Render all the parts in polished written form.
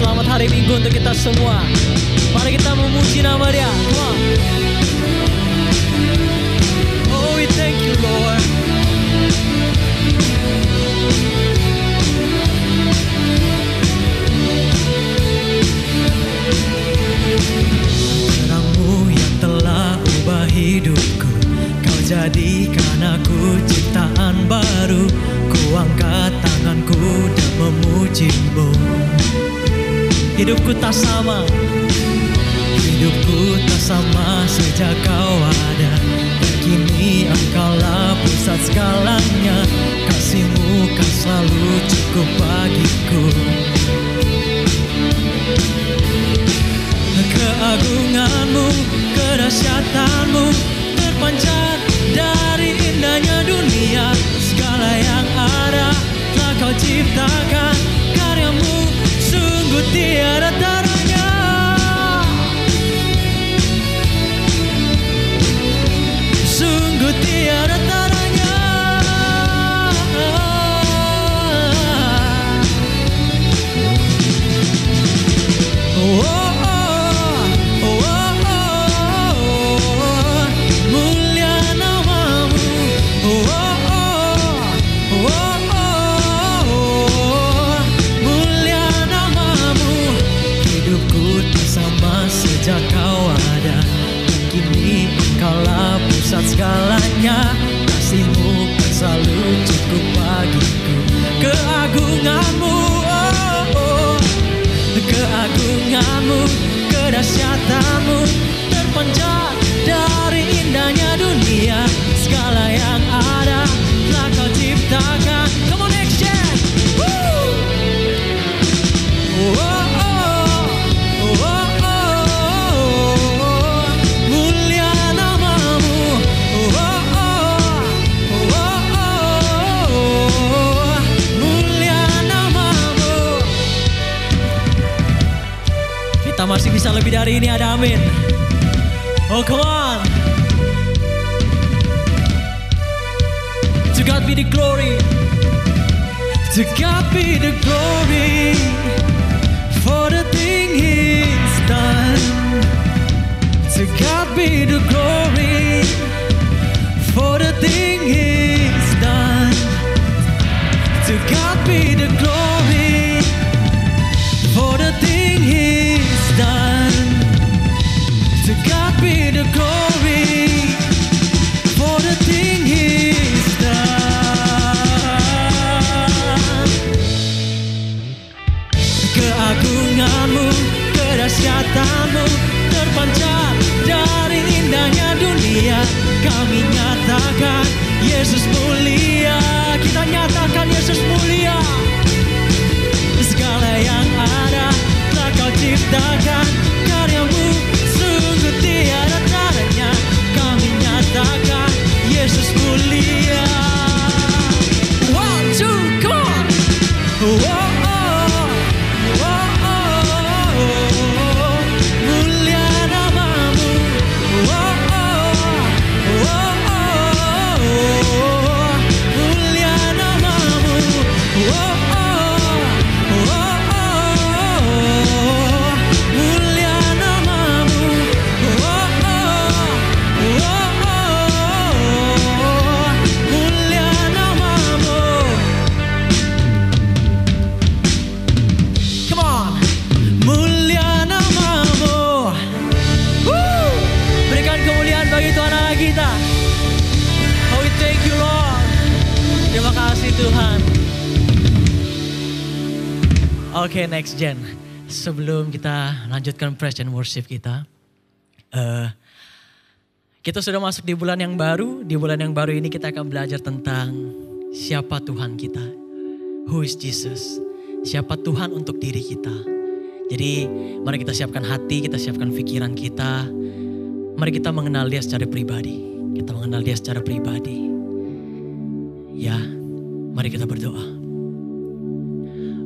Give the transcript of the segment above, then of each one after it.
Selamat hari Minggu untuk kita semua. Mari kita memuji nama Dia. Come on. Oh, we thank you, Lord. Terang-Mu yang telah ubah hidupku, Kau jadikan aku ciptaan baru. Ku angkat tanganku dan memuji-Mu. Hidupku tak sama, hidupku tak sama sejak Kau ada. Dan kini Engkaulah pusat segalanya, kasih-Mu kan selalu cukup bagiku. Keagungan-Mu, kedahsyatan-Mu terpancar dari indahnya dunia. Segala yang ada telah Kau ciptakan, karya-Mu sungguh tiada taranya. Sungguh tiada taranya. Oh, oh, oh, oh, oh, oh. Mulia nama-Mu. Oh, oh, oh, oh, oh, oh. Mulia nama-Mu. Hidupku tak sama sejak Kau ada. Dan kini Engkaulah pusat segalanya, kasih-Mu kan selalu cukup bagiku. Keagungan-Mu, oh, oh. Keagungan-Mu, kedahsyatan-Mu terpancar dari indahnya dunia. Segala yang ada telah Kau ciptakan. Come on, action! Woo! Oh, oh, oh, oh, oh. Mulia nama-Mu. Oh, oh, oh, oh, oh. Mulia nama-Mu. Kita masih bisa lebih dari ini, ada amin. Oh, come on. To God be the glory. To God be the glory for the thing He's done. To God be the glory for the thing He's done. To God be the glory for the thing He's done. To God be the glory for the thing He's done. Keagungan-Mu, kedahsyatan-Mu terpancar dari indahnya dunia. Kami nyatakan Yesus mulia. Kita nyatakan Yesus mulia. Segala yang ada telah Kau ciptakan, karya-Mu sungguh tiada taranya. Kami nyatakan Yesus mulia. One, two, come on. Oh, oh, oh, oh, oh. Mulia nama-Mu. Oh, oh, oh, oh, oh. Mulia nama-Mu. Oh, oh, oh, oh, oh. Mulia nama-Mu. Oh, oh, oh, oh. Mulia nama-Mu. Come on. Mulia nama-Mu. Woo! Berikan kemuliaan bagi Tuhan Allah kita. Oh, we thank you, Lord. Terima kasih Tuhan. Oke, next gen. Sebelum kita lanjutkan praise and worship kita, kita sudah masuk di bulan yang baru. Di bulan yang baru ini kita akan belajar tentang siapa Tuhan kita. Who is Jesus? Siapa Tuhan untuk diri kita. Jadi mari kita siapkan hati, kita siapkan pikiran kita. Mari kita mengenal Dia secara pribadi. Kita mengenal Dia secara pribadi. Ya, mari kita berdoa.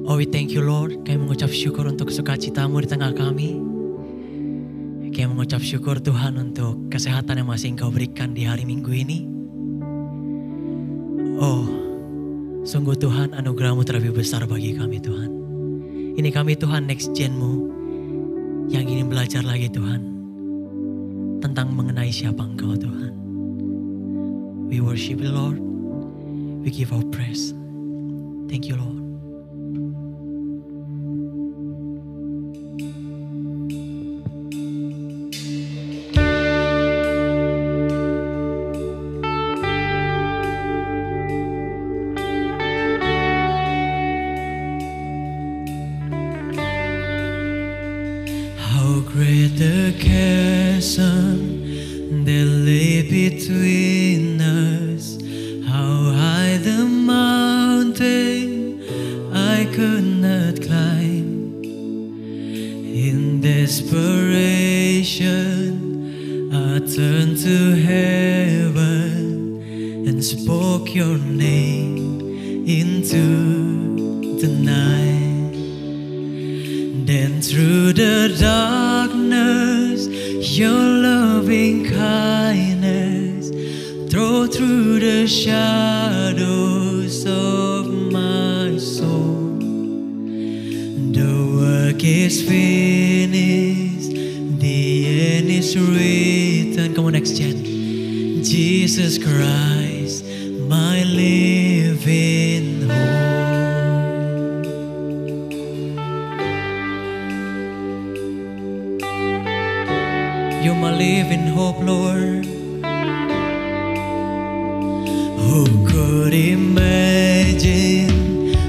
Oh, we thank you Lord. Kami mengucap syukur untuk sukacita-Mu di tengah kami. Kami mengucap syukur Tuhan untuk kesehatan yang masih Engkau berikan di hari Minggu ini. Oh, sungguh Tuhan, anugerah-Mu terlebih besar bagi kami Tuhan. Ini kami Tuhan next gen-Mu yang ingin belajar lagi Tuhan tentang mengenai siapa Engkau Tuhan. We worship you Lord. We give our praise. Thank you Lord. Great the chasm that lay between us, how high the mountain I could not climb. In desperation, I turned to heaven and spoke your name into the night. Then through the darkness, your loving kindness drove through the shadows of my soul. The work is finished, the end is written. Come on, next gen. Jesus Christ, my living hope. You're my living hope, Lord. Who could imagine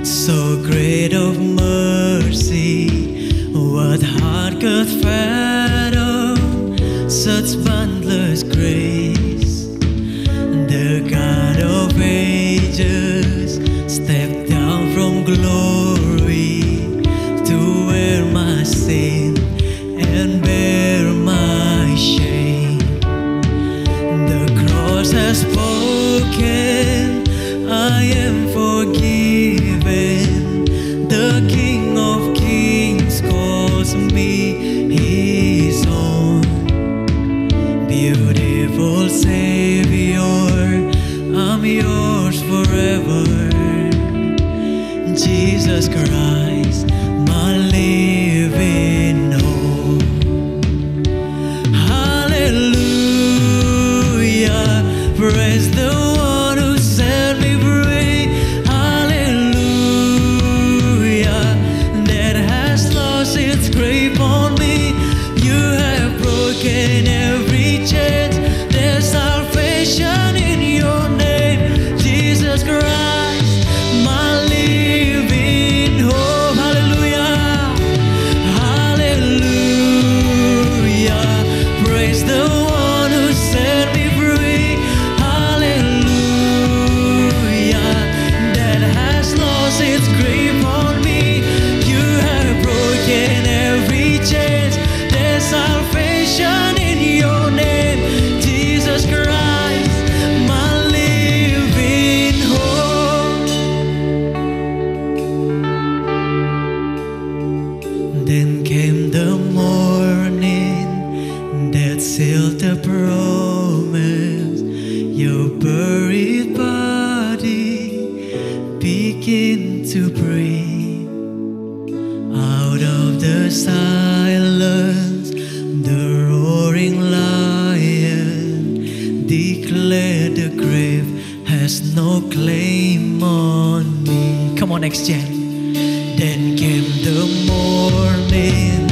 so great of mercy? What heart could fathom such boundless grace? The God of ages stepped down from glory to wear my sin and bear my shame. The cross has spoken, I am forgiven. The King of Kings calls me his own. Beautiful Savior, I'm yours forever. Jesus Christ, my living hope. Hallelujah, praise the one who set me free. Hallelujah, that has lost its grip on me. You have broken every chain. There's salvation in your name, Jesus Christ, my living hope. Hallelujah, hallelujah, praise the one who set me free. Hallelujah, that has lost its grip on me. You have broken every chain. There's salvation in your name, Jesus Christ, my living hope. Then came the morning that sealed the promise. Your buried body began to breathe. Out of the silence, the roaring lion declared the grave has no claim on me. Come on, next gen. Then came the morning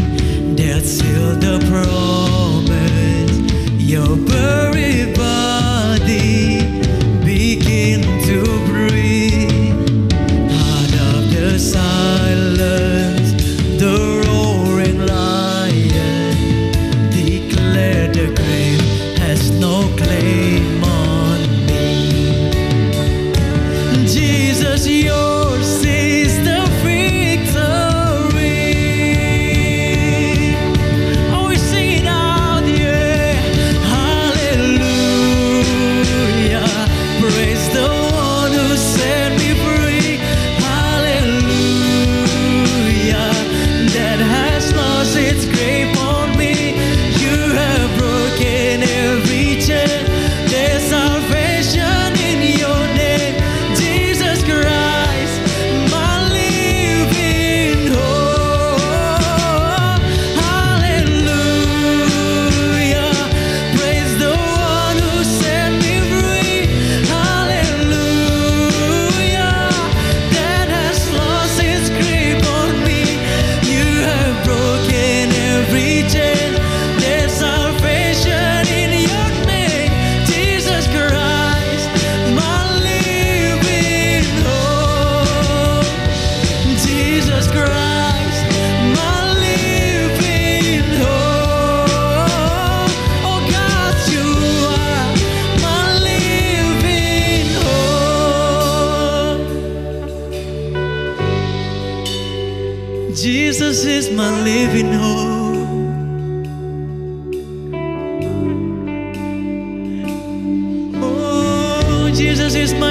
that sealed the promise. Your buried body began to breathe. Out of the silence, the roaring lion declared the grave has no claim on me. Jesus, yours is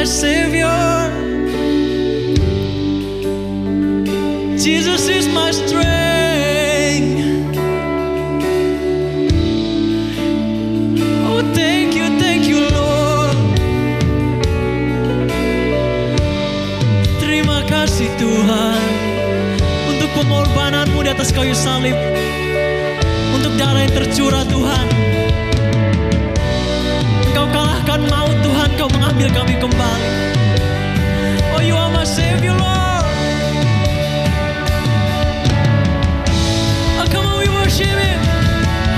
my Savior. Jesus is my strength. Oh, thank you, Lord. Terima kasih Tuhan untuk pengorbananmu di atas kayu salib, untuk darah yang tercurah Tuhan. Engkau kalahkan maut Tuhan, Kau mengambil kami kembali. Oh, you are my Savior, Lord. Oh, come on, we worship Him.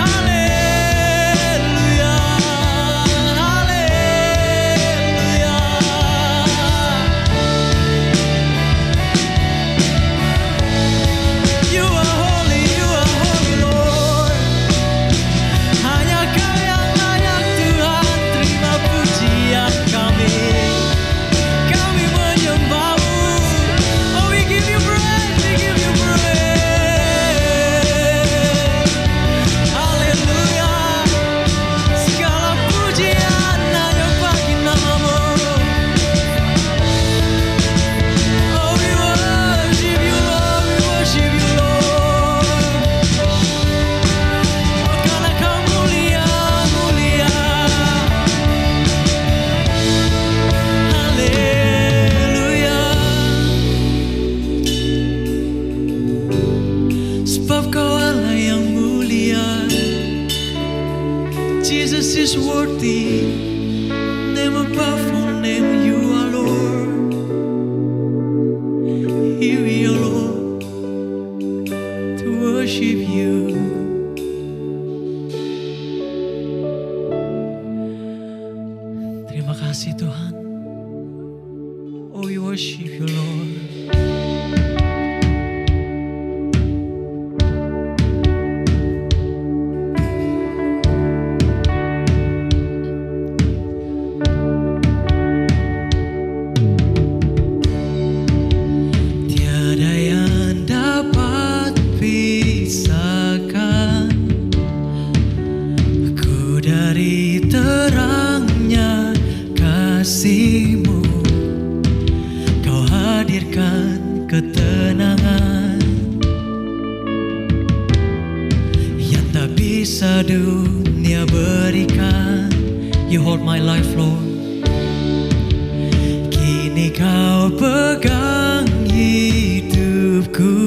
Hallelujah, hallelujah. You are holy, Lord. Hanya Kau yang layak Tuhan, terima pujian kami. Kami menyembah-Mu. Oh, we give you praise, we give you praise. Haleluya. Segala pujian hanya bagi nama-Mu. Oh, we worship you, Lord, we worship you, Lord. Oh, karena Kau mulia, mulia. Haleluya. Sebab Kau Allah yang mulia. Jesus is worthy. Name above all name, you are Lord. Here we are, Lord, to worship you. Terima kasih Tuhan. Oh, we worship you, Lord. Tiada yang dapat pisahkan aku dari terangnya kasih-Mu. Kau hadirkan ketenangan yang tak bisa dunia berikan. You hold my life, Lord. Kini Kau pegang hidupku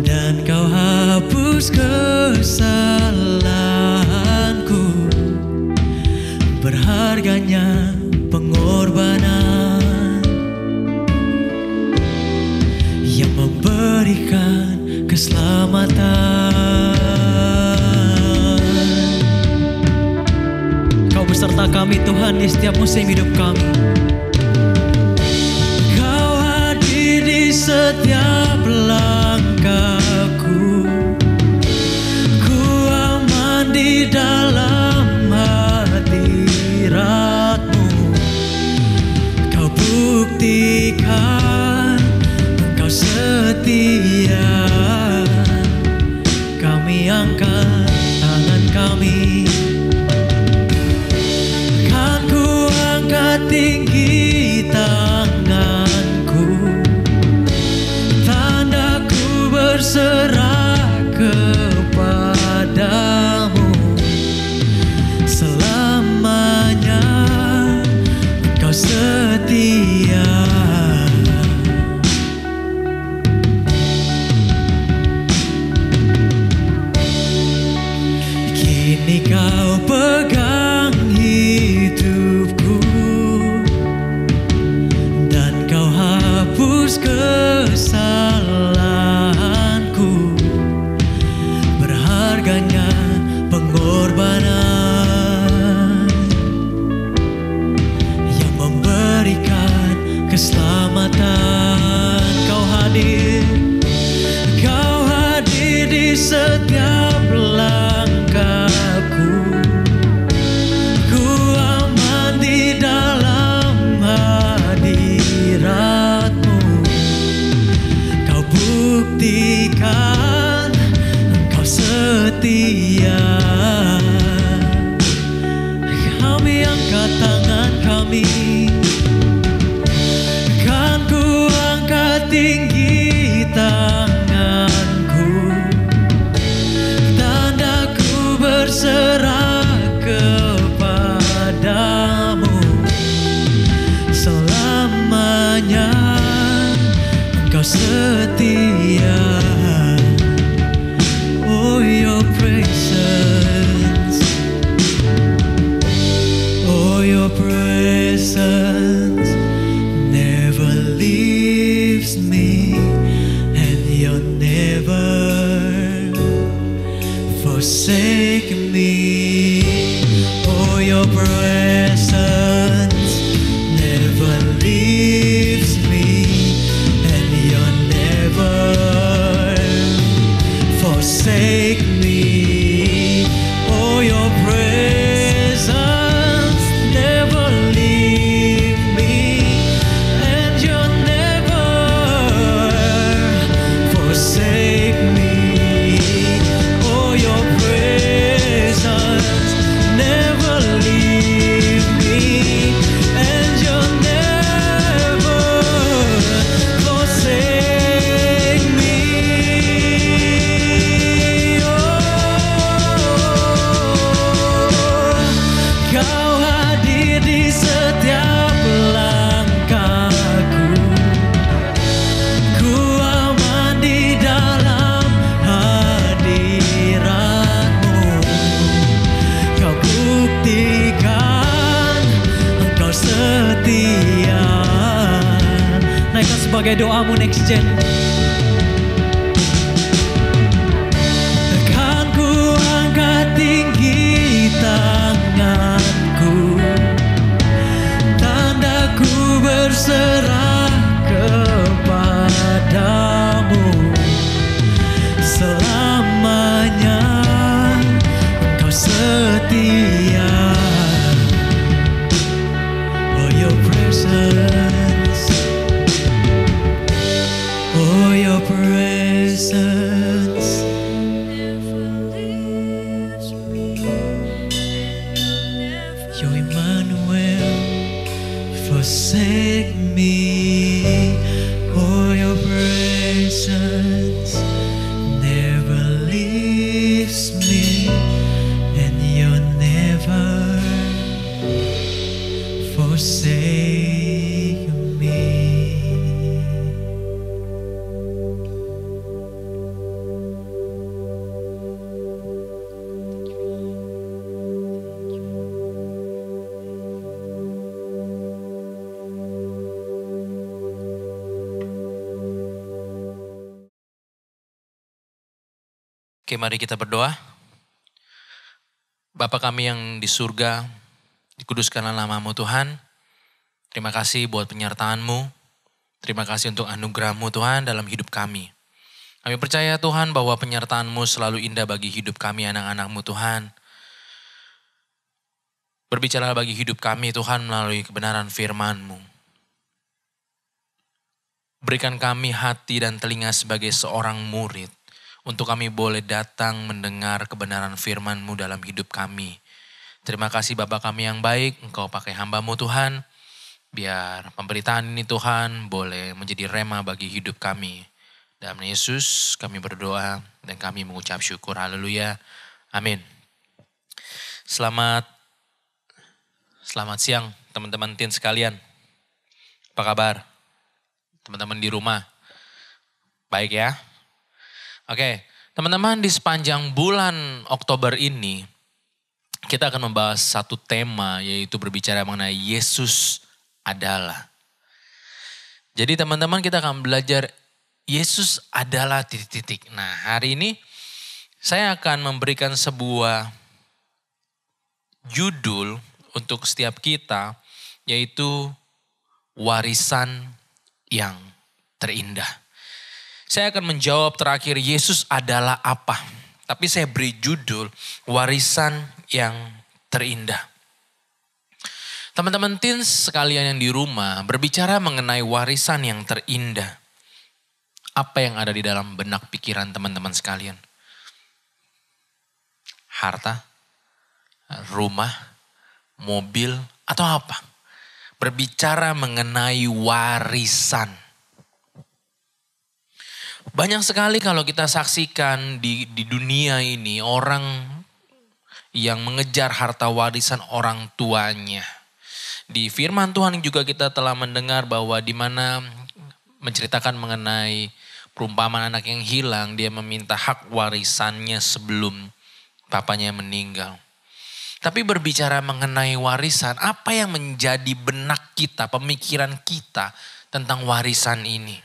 dan Kau hapus kesalahanku. Berharganya pengorbanan yang memberikan keselamatan. Kau beserta kami Tuhan di setiap musim hidup kami. Kau hadir di setiap langkahku. Ku aman di dalam hadirat-Mu. Kau buktikan Engkau setia. Kami angkat tangan kami, kan ku angkat tinggi tanganku, tandaku berserah kepadamu. Selamanya Engkau setia. Kini Kau pegang hidupku dan Kau hapus kesalahanku. Berharganya pengorbanan yang memberikan keselamatan. Kau hadir di setiap langkahku. Ku aman di dalam hadirat-Mu. Kau buktikan Engkau setia. Kami angkat tangan kami. forsaken me. Oh, your presence never leaves me, and you'll never forsake me. Oh, your presence never leave me, and you'll never forsake me. Oh, your presence never leave me, and you'll never forsake me. Oh, Kau hadir di setiap langkahku. Ku aman di dalam hadiratmu. Kau buktikan Engkau setia. Naikkan sebagai doamu next gen. Akan ku angkat tinggi tanganku, tandaku berserah kepadamu. Selamanya Engkau setia. Oh, your presence, oh, your presence never leaves me. You Emmanuel, forsake me. Oh, your presence never leaves me, and you'll never forsake me. Oke, mari kita berdoa. Bapa kami yang di surga, dikuduskanlah nama-Mu Tuhan. Terima kasih buat penyertaan-Mu. Terima kasih untuk anugerah-Mu Tuhan dalam hidup kami. Kami percaya Tuhan bahwa penyertaan-Mu selalu indah bagi hidup kami anak-anak-Mu Tuhan. Berbicara bagi hidup kami Tuhan melalui kebenaran firman-Mu. Berikan kami hati dan telinga sebagai seorang murid, untuk kami boleh datang mendengar kebenaran firman-Mu dalam hidup kami. Terima kasih Bapa kami yang baik, Engkau pakai hamba-Mu Tuhan. Biar pemberitaan ini Tuhan boleh menjadi rema bagi hidup kami. Dalam nama Yesus kami berdoa dan kami mengucap syukur. Haleluya. Amin. Selamat siang teman-teman teen sekalian. Apa kabar? Teman-teman di rumah. Baik ya? Oke, teman-teman, di sepanjang bulan Oktober ini kita akan membahas satu tema, yaitu berbicara mengenai Yesus adalah. Jadi teman-teman, kita akan belajar Yesus adalah titik-titik. Nah, hari ini saya akan memberikan sebuah judul untuk setiap kita, yaitu warisan yang terindah. Saya akan menjawab terakhir Yesus adalah apa. Tapi saya beri judul warisan yang terindah. Teman-teman teens sekalian yang di rumah, berbicara mengenai warisan yang terindah. Apa yang ada di dalam benak pikiran teman-teman sekalian? Harta, rumah, mobil, atau apa? Berbicara mengenai warisan. Banyak sekali kalau kita saksikan di dunia ini orang yang mengejar harta warisan orang tuanya. Di firman Tuhan juga kita telah mendengar bahwa di mana menceritakan mengenai perumpamaan anak yang hilang, dia meminta hak warisannya sebelum papanya meninggal. Tapi berbicara mengenai warisan, apa yang menjadi benak kita, pemikiran kita tentang warisan ini?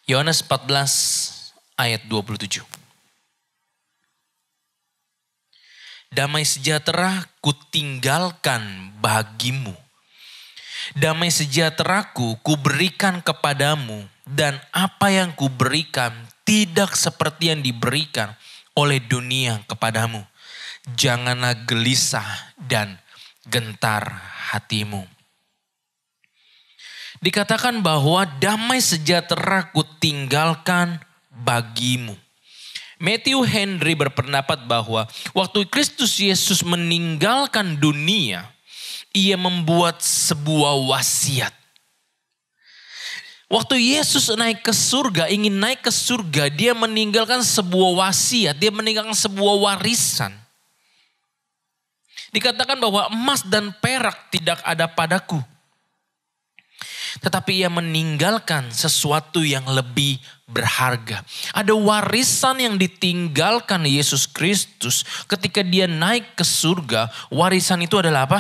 Yohanes 14 ayat 27. Damai sejahtera kutinggalkan bagimu. Damai sejahteraku kuberikan kepadamu, dan apa yang kuberikan tidak seperti yang diberikan oleh dunia kepadamu. Janganlah gelisah dan gentar hatimu. Dikatakan bahwa damai sejahtera kutinggalkan bagimu. Matthew Henry berpendapat bahwa waktu Kristus Yesus meninggalkan dunia, ia membuat sebuah wasiat. Waktu Yesus naik ke surga, ingin naik ke surga, dia meninggalkan sebuah wasiat, dia meninggalkan sebuah warisan. Dikatakan bahwa emas dan perak tidak ada padaku. Tetapi ia meninggalkan sesuatu yang lebih berharga. Ada warisan yang ditinggalkan Yesus Kristus ketika dia naik ke surga. Warisan itu adalah apa?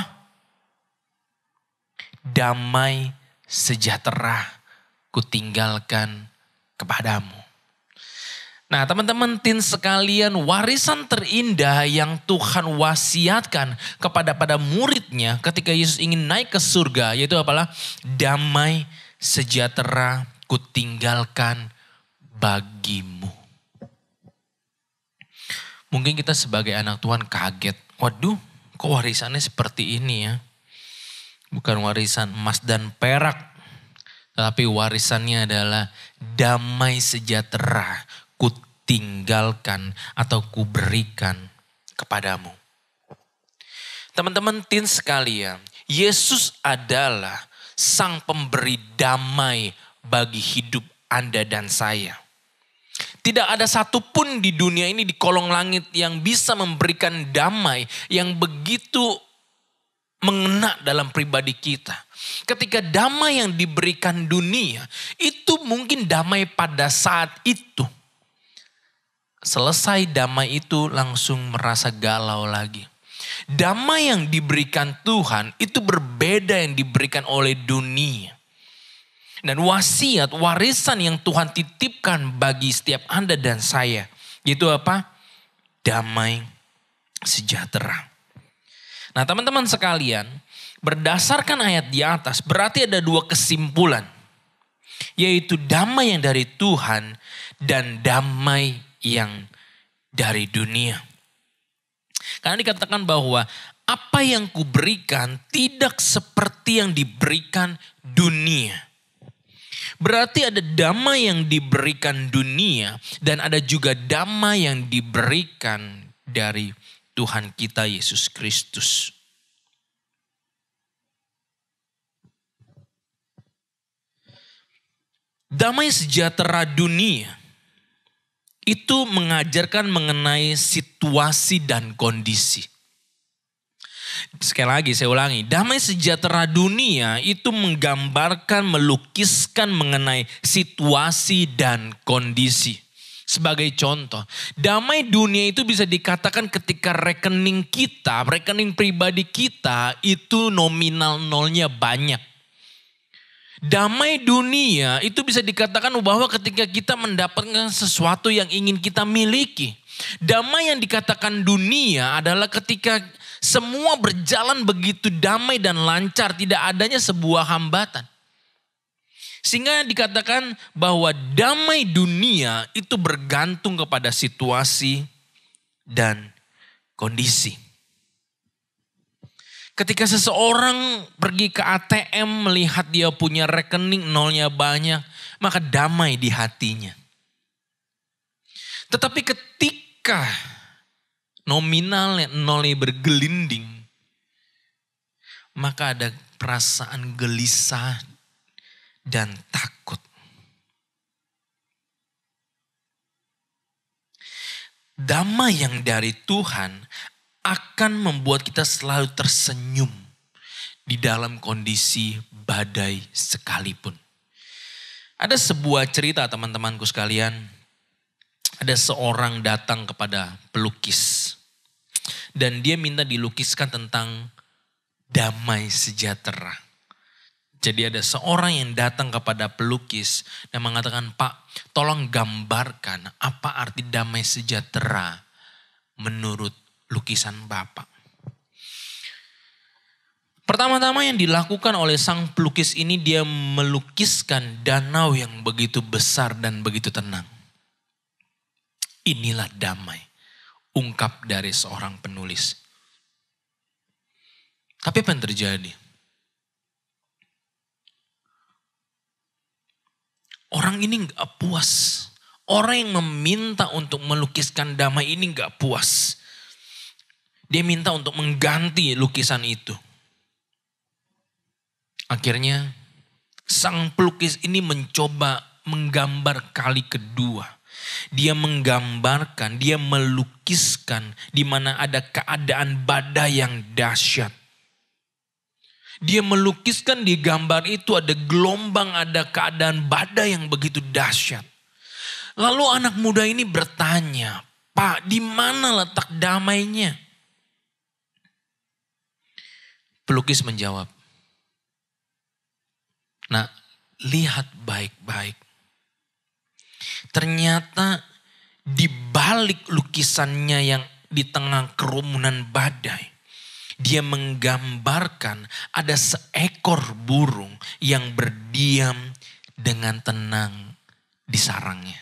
Damai sejahtera kutinggalkan kepadamu. Nah teman-teman tin sekalian, warisan terindah yang Tuhan wasiatkan kepada muridnya ketika Yesus ingin naik ke surga, yaitu apalah? Damai sejahtera kutinggalkan bagimu. Mungkin kita sebagai anak Tuhan kaget, waduh kok warisannya seperti ini ya. Bukan warisan emas dan perak, tapi warisannya adalah damai sejahtera kutinggalkan atau kuberikan kepadamu. Teman-teman tin sekalian, Yesus adalah sang pemberi damai bagi hidup Anda dan saya. Tidak ada satupun di dunia ini, di kolong langit, yang bisa memberikan damai yang begitu mengena dalam pribadi kita. Ketika damai yang diberikan dunia, itu mungkin damai pada saat itu. Selesai damai itu langsung merasa galau lagi. Damai yang diberikan Tuhan itu berbeda yang diberikan oleh dunia. Dan wasiat, warisan yang Tuhan titipkan bagi setiap Anda dan saya, yaitu apa? Damai sejahtera. Nah teman-teman sekalian, berdasarkan ayat di atas berarti ada dua kesimpulan. Yaitu damai yang dari Tuhan dan damai yang dari dunia. Karena dikatakan bahwa apa yang kuberikan tidak seperti yang diberikan dunia. Berarti ada damai yang diberikan dunia dan ada juga damai yang diberikan dari Tuhan kita Yesus Kristus. Damai sejahtera dunia itu mengajarkan mengenai situasi dan kondisi. Sekali lagi saya ulangi, damai sejahtera dunia itu menggambarkan, melukiskan mengenai situasi dan kondisi. Sebagai contoh, damai dunia itu bisa dikatakan ketika rekening kita, rekening pribadi kita itu nominal nolnya banyak. Damai dunia itu bisa dikatakan bahwa ketika kita mendapatkan sesuatu yang ingin kita miliki. Damai yang dikatakan dunia adalah ketika semua berjalan begitu damai dan lancar, tidak adanya sebuah hambatan. Sehingga dikatakan bahwa damai dunia itu bergantung kepada situasi dan kondisi. Ketika seseorang pergi ke ATM melihat dia punya rekening nolnya banyak, maka damai di hatinya. Tetapi ketika nominalnya nolnya bergelinding, maka ada perasaan gelisah dan takut. Damai yang dari Tuhan akan membuat kita selalu tersenyum di dalam kondisi badai sekalipun. Ada sebuah cerita teman-temanku sekalian. Ada seorang datang kepada pelukis. Dan dia minta dilukiskan tentang damai sejahtera. Jadi ada seorang yang datang kepada pelukis dan mengatakan, "Pak, tolong gambarkan apa arti damai sejahtera menurut lukisan Bapa. Pertama-tama yang dilakukan oleh sang pelukis ini, dia melukiskan danau yang begitu besar dan begitu tenang. Inilah damai, ungkap dari seorang penulis. Tapi apa yang terjadi? Orang ini gak puas. Orang yang meminta untuk melukiskan damai ini gak puas. Dia minta untuk mengganti lukisan itu. Akhirnya sang pelukis ini mencoba menggambar kali kedua. Dia menggambarkan, dia melukiskan di mana ada keadaan badai yang dahsyat. Dia melukiskan di gambar itu ada gelombang, ada keadaan badai yang begitu dahsyat. Lalu anak muda ini bertanya, "Pak, di mana letak damainya?" Pelukis menjawab, "Nah, lihat baik-baik. Ternyata di balik lukisannya yang di tengah kerumunan badai, dia menggambarkan ada seekor burung yang berdiam dengan tenang di sarangnya.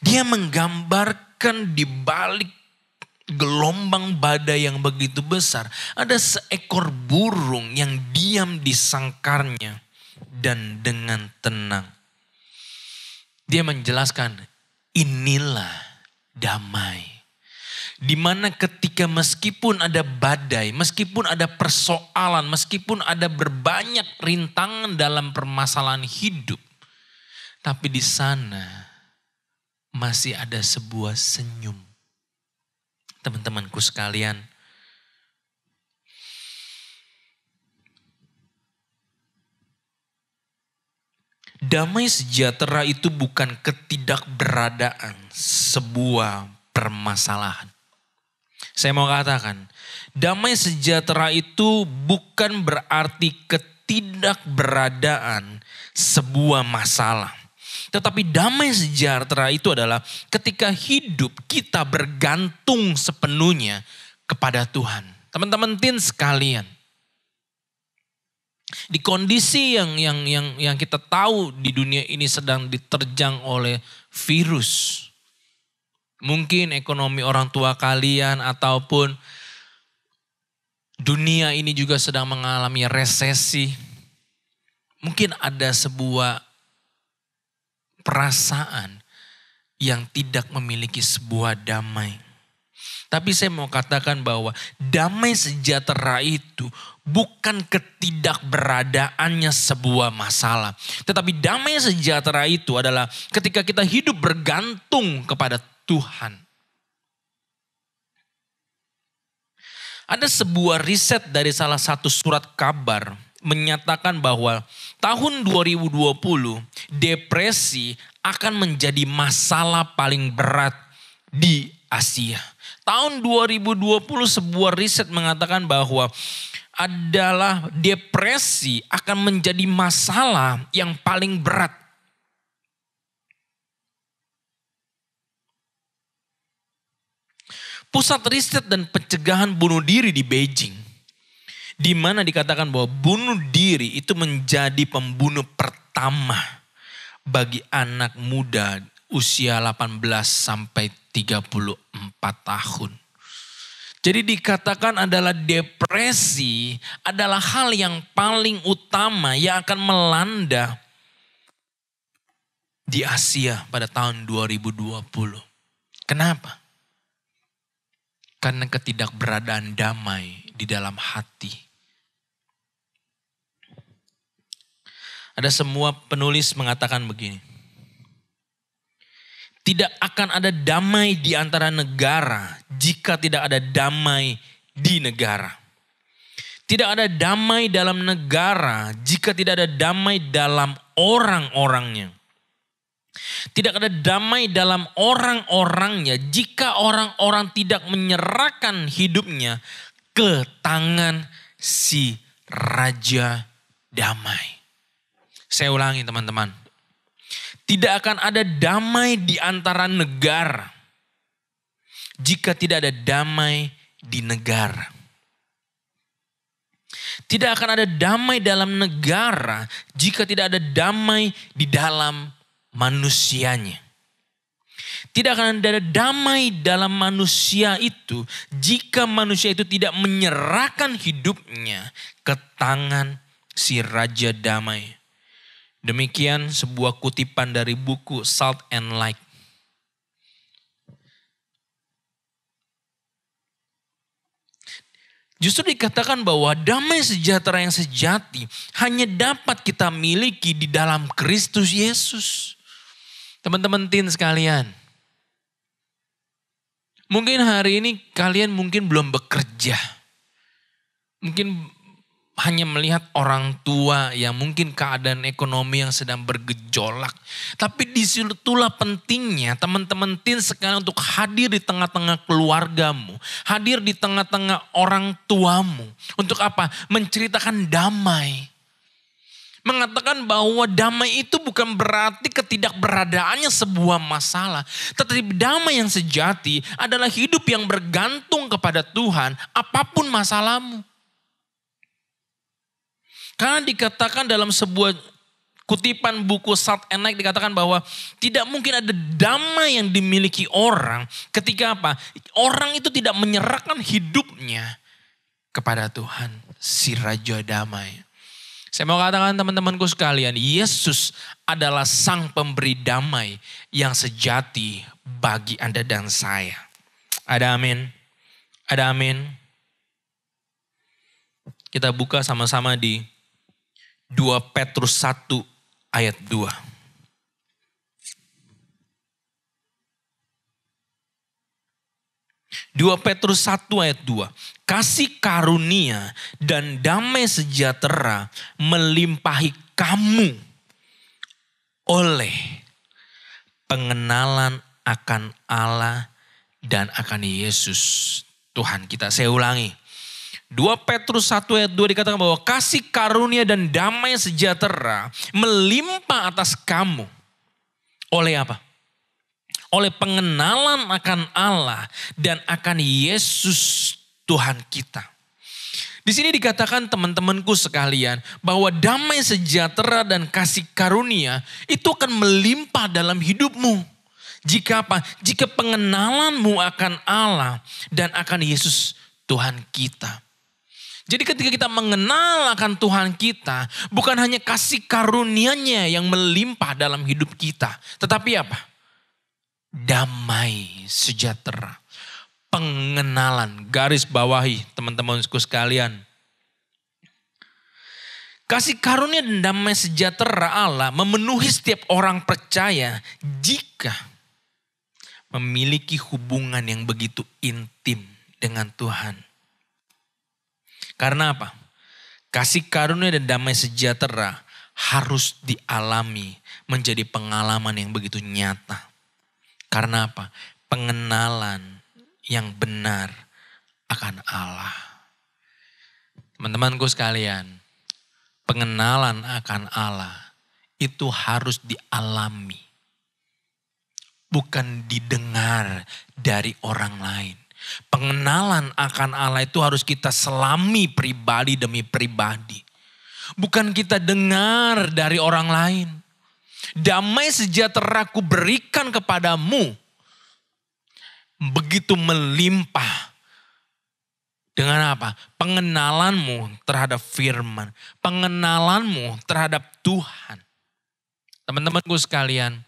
Dia menggambarkan di balik gelombang badai yang begitu besar, ada seekor burung yang diam di sangkarnya dan dengan tenang." Dia menjelaskan, inilah damai. Di mana ketika meskipun ada badai, meskipun ada persoalan, meskipun ada berbanyak rintangan dalam permasalahan hidup, tapi di sana masih ada sebuah senyum. Teman-temanku sekalian, damai sejahtera itu bukan ketidakberadaan sebuah permasalahan. Saya mau katakan, damai sejahtera itu bukan berarti ketidakberadaan sebuah masalah. Tetapi damai sejahtera itu adalah ketika hidup kita bergantung sepenuhnya kepada Tuhan. Teman-teman tin sekalian, di kondisi yang kita tahu di dunia ini sedang diterjang oleh virus. Mungkin ekonomi orang tua kalian ataupun dunia ini juga sedang mengalami resesi. Mungkin ada sebuah perasaan yang tidak memiliki sebuah damai. Tapi saya mau katakan bahwa damai sejahtera itu bukan ketidakberadaannya sebuah masalah. Tetapi damai sejahtera itu adalah ketika kita hidup bergantung kepada Tuhan. Ada sebuah riset dari salah satu surat kabar menyatakan bahwa tahun 2020 depresi akan menjadi masalah paling berat di Asia. Tahun 2020 sebuah riset mengatakan bahwa adalah depresi akan menjadi masalah yang paling berat. Pusat Riset dan Pencegahan Bunuh Diri di Beijing, di mana dikatakan bahwa bunuh diri itu menjadi pembunuh pertama bagi anak muda usia 18 sampai 34 tahun. Jadi dikatakan adalah depresi adalah hal yang paling utama yang akan melanda di Asia pada tahun 2020. Kenapa? Karena ketidakberadaan damai di dalam hati. Ada semua penulis mengatakan begini. Tidak akan ada damai di antara negara jika tidak ada damai di negara. Tidak ada damai dalam negara jika tidak ada damai dalam orang-orangnya. Tidak ada damai dalam orang-orangnya jika orang-orang tidak menyerahkan hidupnya ke tangan si Raja Damai. Saya ulangi teman-teman. Tidak akan ada damai di antara negara jika tidak ada damai di negara. Tidak akan ada damai dalam negara jika tidak ada damai di dalam manusianya. Tidak akan ada damai dalam manusia itu jika manusia itu tidak menyerahkan hidupnya ke tangan si Raja Damai. Demikian sebuah kutipan dari buku Salt and Light. Justru dikatakan bahwa damai sejahtera yang sejati hanya dapat kita miliki di dalam Kristus Yesus. Teman-teman tin sekalian, mungkin hari ini kalian mungkin belum bekerja. Mungkin hanya melihat orang tua yang mungkin keadaan ekonomi yang sedang bergejolak. Tapi disitulah pentingnya teman-teman tin sekalian untuk hadir di tengah-tengah keluargamu. Hadir di tengah-tengah orang tuamu. Untuk apa? Menceritakan damai. Mengatakan bahwa damai itu bukan berarti ketidakberadaannya sebuah masalah. Tetapi damai yang sejati adalah hidup yang bergantung kepada Tuhan apapun masalahmu. Karena dikatakan dalam sebuah kutipan buku Salt and Light dikatakan bahwa tidak mungkin ada damai yang dimiliki orang ketika apa? Orang itu tidak menyerahkan hidupnya kepada Tuhan, si Raja Damai. Saya mau katakan teman-temanku sekalian, Yesus adalah sang pemberi damai yang sejati bagi Anda dan saya. Ada amin? Ada amin? Kita buka sama-sama di 2 Petrus 1 ayat 2. 2 Petrus 1 ayat 2. Kasih karunia dan damai sejahtera melimpahi kamu oleh pengenalan akan Allah dan akan Yesus Tuhan kita. Saya ulangi. 2 Petrus 1 ayat 2 dikatakan bahwa kasih karunia dan damai sejahtera melimpah atas kamu. Oleh apa? Oleh pengenalan akan Allah dan akan Yesus Tuhan kita. Di sini dikatakan teman-temanku sekalian bahwa damai sejahtera dan kasih karunia itu akan melimpah dalam hidupmu. Jika apa? Jika pengenalanmu akan Allah dan akan Yesus Tuhan kita. Jadi ketika kita mengenal akan Tuhan kita, bukan hanya kasih karunia-Nya yang melimpah dalam hidup kita. Tetapi apa? Damai sejahtera. Pengenalan, garis bawahi teman-temanku sekalian. Kasih karunia dan damai sejahtera Allah memenuhi setiap orang percaya jika memiliki hubungan yang begitu intim dengan Tuhan. Karena apa? Kasih karunia dan damai sejahtera harus dialami menjadi pengalaman yang begitu nyata. Karena apa? Pengenalan yang benar akan Allah. Teman-temanku sekalian, pengenalan akan Allah itu harus dialami. Bukan didengar dari orang lain. Pengenalan akan Allah itu harus kita selami pribadi demi pribadi. Bukan kita dengar dari orang lain. Damai sejahtera ku berikan kepadamu. Begitu melimpah. Dengan apa? Pengenalanmu terhadap firman. Pengenalanmu terhadap Tuhan. Teman-temanku sekalian.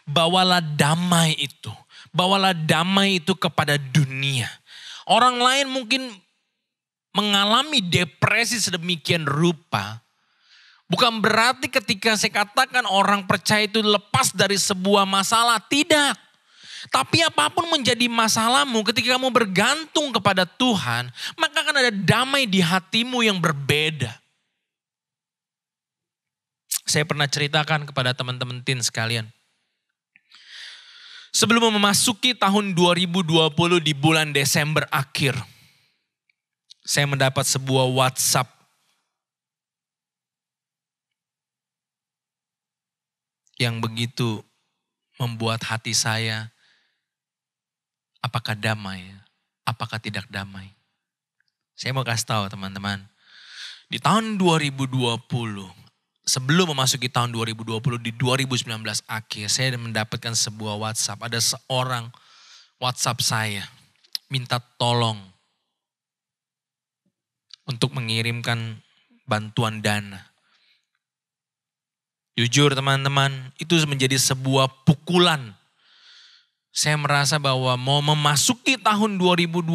Bawalah damai itu. Bawalah damai itu kepada dunia. Orang lain mungkin mengalami depresi sedemikian rupa. Bukan berarti ketika saya katakan orang percaya itu lepas dari sebuah masalah. Tidak. Tapi apapun menjadi masalahmu ketika kamu bergantung kepada Tuhan. Maka akan ada damai di hatimu yang berbeda. Saya pernah ceritakan kepada teman-teman tin sekalian. Sebelum memasuki tahun 2020 di bulan Desember akhir. Saya mendapat sebuah WhatsApp. Yang begitu membuat hati saya Apakah damai? Apakah tidak damai? Saya mau kasih tahu teman-teman. Di tahun 2020, sebelum memasuki tahun 2020, di 2019 akhir, saya mendapatkan sebuah WhatsApp. Ada seorang WhatsApp saya minta tolong untuk mengirimkan bantuan dana. Jujur teman-teman, itu menjadi sebuah pukulan. Saya merasa bahwa mau memasuki tahun 2020,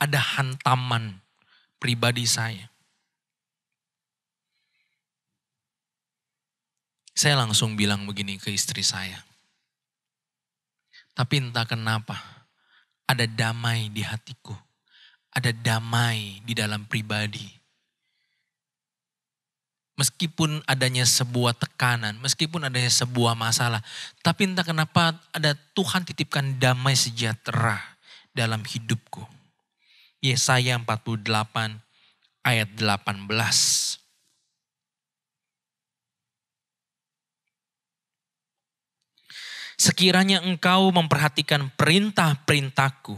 ada hantaman pribadi saya. Saya langsung bilang begini ke istri saya. Tapi entah kenapa, ada damai di hatiku. Ada damai di dalam pribadi. Meskipun adanya sebuah tekanan, meskipun adanya sebuah masalah. Tapi entah kenapa ada Tuhan titipkan damai sejahtera dalam hidupku. Yesaya 48 ayat 18. Sekiranya engkau memperhatikan perintah-perintahku,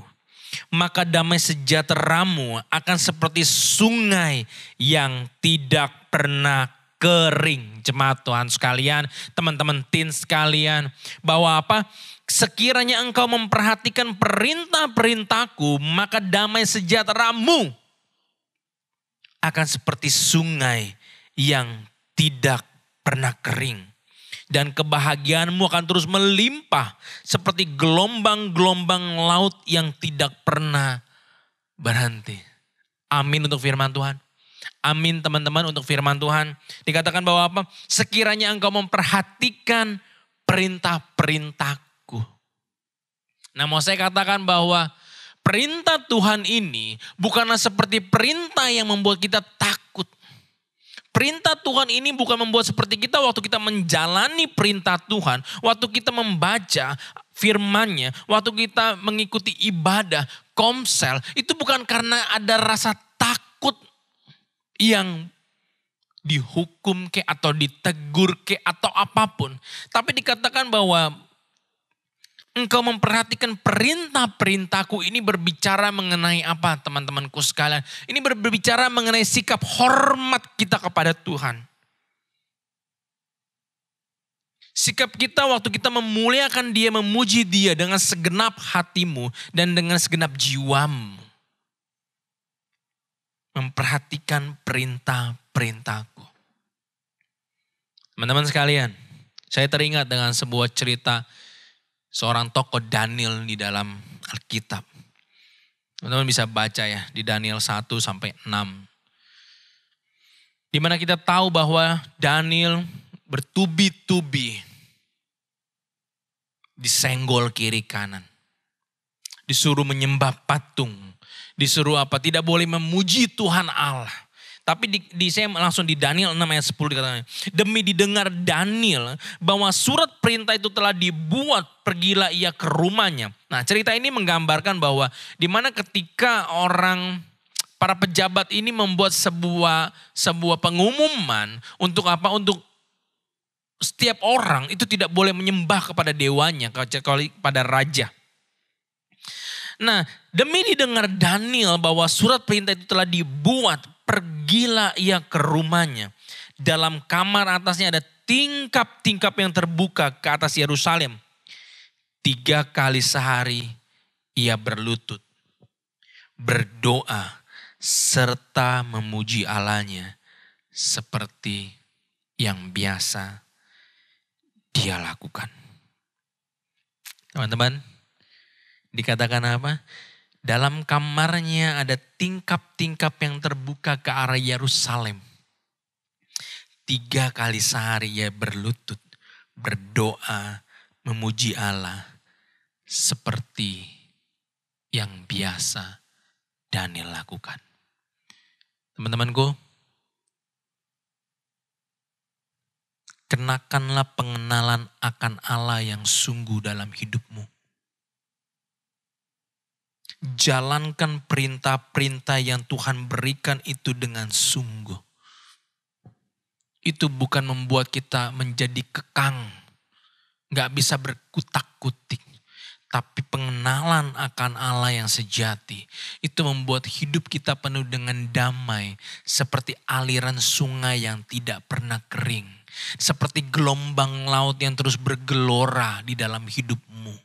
maka damai sejahteramu akan seperti sungai yang tidak pernah kering. Jemaat Tuhan sekalian, teman-teman teen sekalian, bahwa apa? Sekiranya engkau memperhatikan perintah-perintahku, maka damai sejahteramu akan seperti sungai yang tidak pernah kering. Dan kebahagiaanmu akan terus melimpah seperti gelombang-gelombang laut yang tidak pernah berhenti. Amin untuk firman Tuhan. Amin teman-teman untuk firman Tuhan. Dikatakan bahwa apa? Sekiranya engkau memperhatikan perintah-perintahku. Nah mau saya katakan bahwa perintah Tuhan ini bukanlah seperti perintah yang membuat kita takut. Perintah Tuhan ini bukan membuat seperti kita waktu kita menjalani perintah Tuhan. Waktu kita membaca firman-Nya, waktu kita mengikuti ibadah, komsel. Itu bukan karena ada rasa takut yang dihukum ke atau ditegur ke atau apapun. Tapi dikatakan bahwa engkau memperhatikan perintah-perintahku, ini berbicara mengenai apa teman-temanku sekalian? Ini berbicara mengenai sikap hormat kita kepada Tuhan. Sikap kita waktu kita memuliakan Dia, memuji Dia dengan segenap hatimu dan dengan segenap jiwamu. Memperhatikan perintah-perintahku. Teman-teman sekalian, saya teringat dengan sebuah cerita seorang tokoh Daniel di dalam Alkitab. Teman-teman bisa baca ya di Daniel 1 sampai 6. Di mana kita tahu bahwa Daniel bertubi-tubi disenggol kiri kanan. Disuruh menyembah patung. Disuruh apa? Tidak boleh memuji Tuhan Allah. Tapi saya langsung di Daniel 6 ayat 10 dikatakan, demi didengar Daniel bahwa surat perintah itu telah dibuat, pergilah ia ke rumahnya. Nah cerita ini menggambarkan bahwa di mana ketika para pejabat ini membuat sebuah pengumuman untuk apa? Untuk setiap orang itu tidak boleh menyembah kepada dewanya, kepada raja. Nah demi didengar Daniel bahwa surat perintah itu telah dibuat, pergilah ia ke rumahnya. Dalam kamar atasnya ada tingkap-tingkap yang terbuka ke atas Yerusalem. 3 kali sehari ia berlutut, berdoa, serta memuji Allahnya seperti yang biasa dia lakukan. Teman-teman, dikatakan apa? Dalam kamarnya ada tingkap-tingkap yang terbuka ke arah Yerusalem. 3 kali sehari ia berlutut, berdoa, memuji Allah seperti yang biasa Daniel lakukan. Teman-temanku, kenakanlah pengenalan akan Allah yang sungguh dalam hidupmu. Jalankan perintah-perintah yang Tuhan berikan itu dengan sungguh. Itu bukan membuat kita menjadi kekang, gak bisa berkutak-kutik. Tapi pengenalan akan Allah yang sejati itu membuat hidup kita penuh dengan damai. Seperti aliran sungai yang tidak pernah kering. Seperti gelombang laut yang terus bergelora di dalam hidupmu.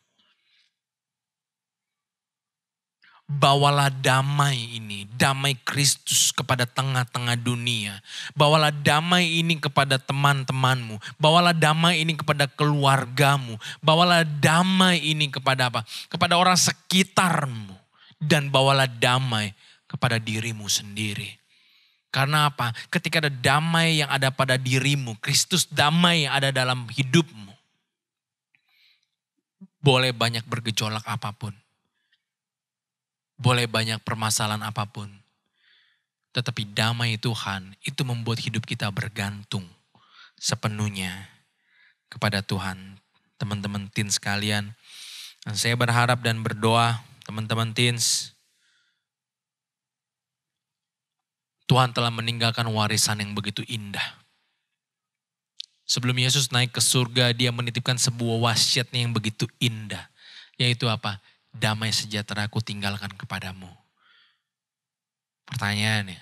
Bawalah damai ini, damai Kristus kepada tengah-tengah dunia. Bawalah damai ini kepada teman-temanmu. Bawalah damai ini kepada keluargamu. Bawalah damai ini kepada apa? Kepada orang sekitarmu. Dan bawalah damai kepada dirimu sendiri. Karena apa? Ketika ada damai yang ada pada dirimu, Kristus damai yang ada dalam hidupmu. Boleh banyak bergejolak apapun. Boleh banyak permasalahan apapun. Tetapi damai Tuhan itu membuat hidup kita bergantung sepenuhnya kepada Tuhan. Teman-teman teens sekalian, saya berharap dan berdoa teman-teman teens, Tuhan telah meninggalkan warisan yang begitu indah. Sebelum Yesus naik ke surga, dia menitipkan sebuah wasiatnya yang begitu indah. Yaitu apa? Damai sejahtera aku tinggalkan kepadamu. Pertanyaannya,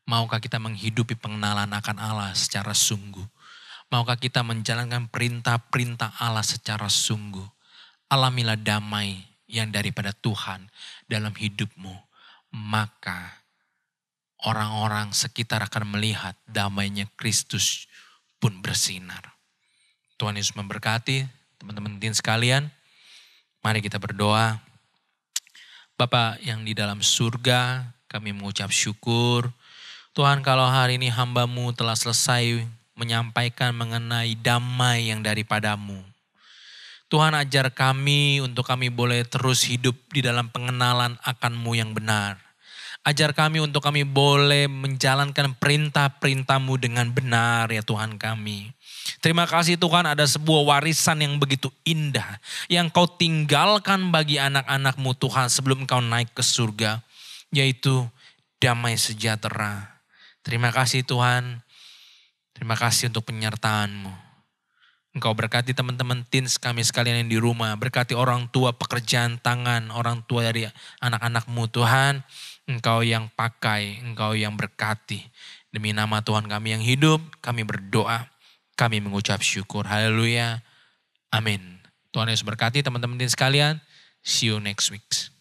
maukah kita menghidupi pengenalan akan Allah secara sungguh? Maukah kita menjalankan perintah-perintah Allah secara sungguh? Alamilah damai yang daripada Tuhan dalam hidupmu. Maka orang-orang sekitar akan melihat damainya Kristus pun bersinar. Tuhan Yesus memberkati teman-teman teen sekalian. Mari kita berdoa. Bapa yang di dalam surga, kami mengucap syukur. Tuhan, kalau hari ini hamba-Mu telah selesai menyampaikan mengenai damai yang daripadamu. Tuhan, ajar kami untuk kami boleh terus hidup di dalam pengenalan akan-Mu yang benar. Ajar kami untuk kami boleh menjalankan perintah-perintah-Mu dengan benar ya Tuhan kami. Terima kasih Tuhan, ada sebuah warisan yang begitu indah yang Kau tinggalkan bagi anak-anak-Mu Tuhan sebelum Kau naik ke surga, yaitu damai sejahtera. Terima kasih Tuhan, terima kasih untuk penyertaan-Mu. Engkau berkati teman-teman teens kami sekalian yang di rumah, berkati orang tua pekerjaan tangan, orang tua dari anak-anak-Mu Tuhan. Engkau yang pakai, Engkau yang berkati. Demi nama Tuhan kami yang hidup, kami berdoa. Kami mengucap syukur. Haleluya. Amin. Tuhan Yesus berkati teman-teman sekalian. See you next week.